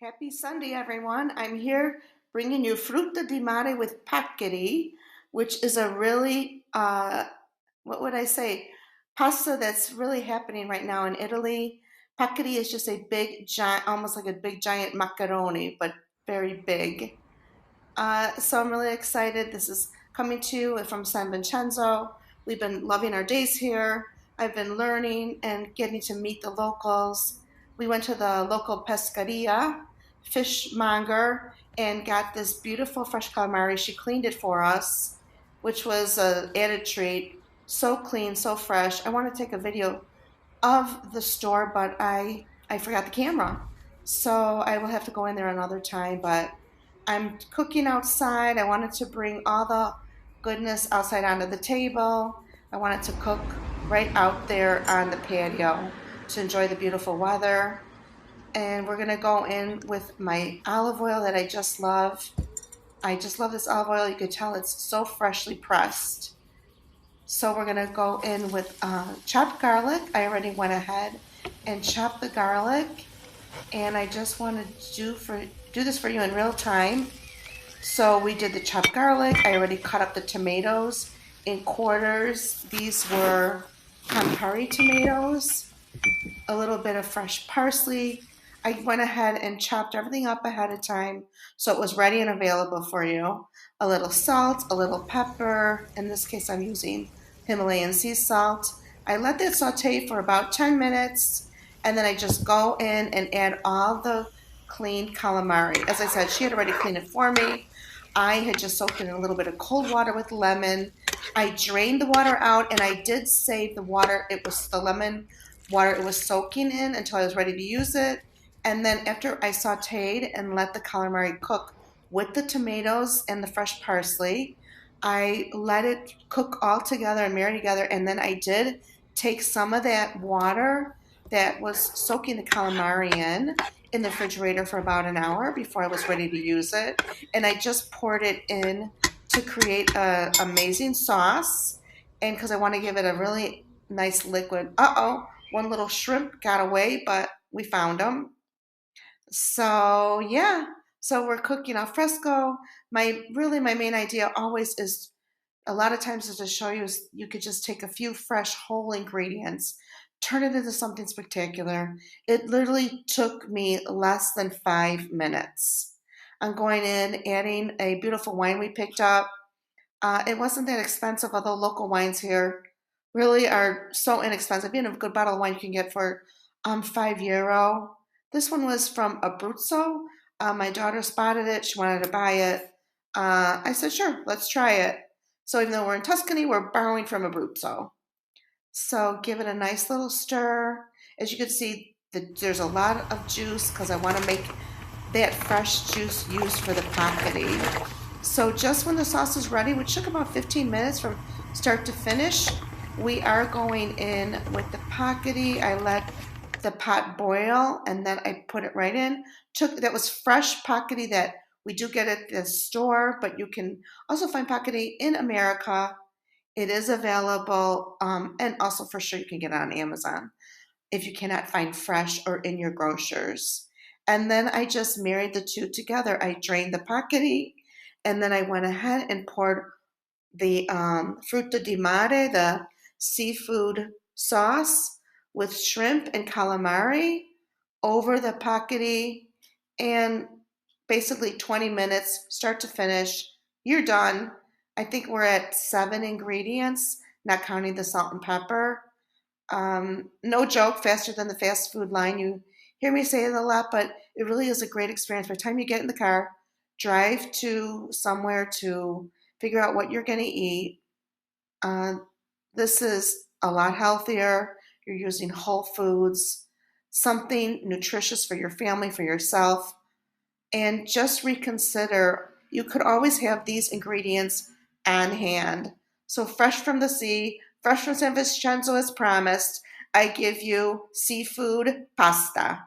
Happy Sunday, everyone. I'm here bringing you frutta di mare with paccheri, which is a really, what would I say, pasta that's really happening right now in Italy. Paccheri is just a big, giant, almost like a big, giant macaroni, but very big. So I'm really excited. This is coming to you from San Vincenzo. We've been loving our days here. I've been learning and getting to meet the locals. We went to the local pescheria, fishmonger, and got this beautiful fresh calamari. She cleaned it for us, which was an added treat. So clean, so fresh. I want to take a video of the store, but I forgot the camera. So I will have to go in there another time, but I'm cooking outside. I wanted to bring all the goodness outside onto the table. I wanted to cook right out there on the patio to enjoy the beautiful weather. And we're gonna go in with my olive oil that I just love. I just love this olive oil. You could tell it's so freshly pressed. So we're gonna go in with chopped garlic. I already went ahead and chopped the garlic, and I just want to do this for you in real time. So we did the chopped garlic. I already cut up the tomatoes in quarters. These were Campari tomatoes, a little bit of fresh parsley. I went ahead and chopped everything up ahead of time so it was ready and available for you. A little salt, a little pepper. In this case, I'm using Himalayan sea salt. I let that saute for about 10 minutes, and then I just go in and add all the cleaned calamari. As I said, she had already cleaned it for me. I had just soaked it in a little bit of cold water with lemon. I drained the water out, and I did save the water. It was the lemon water it was soaking in until I was ready to use it. And then after I sauteed and let the calamari cook with the tomatoes and the fresh parsley, I let it cook all together and marry together. And then I did take some of that water that was soaking the calamari in the refrigerator for about an hour before I was ready to use it. And I just poured it in to create an amazing sauce. And because I want to give it a really nice liquid. Uh-oh, one little shrimp got away, but we found them. So yeah, so we're cooking al fresco. My main idea always is a lot of times is to show you you could just take a few fresh whole ingredients, turn it into something spectacular. It literally took me less than 5 minutes. I'm going in, adding a beautiful wine we picked up. It wasn't that expensive, although local wines here really are so inexpensive. Even a good bottle of wine you can get for €5. This one was from Abruzzo. My daughter spotted it. She wanted to buy it. I said, sure, let's try it. So even though we're in Tuscany, we're borrowing from Abruzzo. So give it a nice little stir. As you can see, there's a lot of juice because I want to make that fresh juice used for the paccheri. So just when the sauce is ready, which took about 15 minutes from start to finish, we are going in with the paccheri. I let the pot boil and then I put it right in. That was fresh paccheri that we do get at the store, but you can also find paccheri in America. It is available, and also for sure you can get it on Amazon if you cannot find fresh or in your grocers. And then I just married the two together. I drained the paccheri, and then I went ahead and poured the frutta di mare, the seafood sauce with shrimp and calamari over the paccheri, and basically 20 minutes, start to finish, you're done. I think we're at 7 ingredients, not counting the salt and pepper. No joke, faster than the fast food line. You hear me say it a lot, but it really is a great experience. By the time you get in the car, drive to somewhere to figure out what you're going to eat. This is a lot healthier. You're using whole foods, something nutritious for your family, for yourself. And just reconsider, you could always have these ingredients on hand. So fresh from the sea, fresh from San Vincenzo as promised, I give you seafood pasta.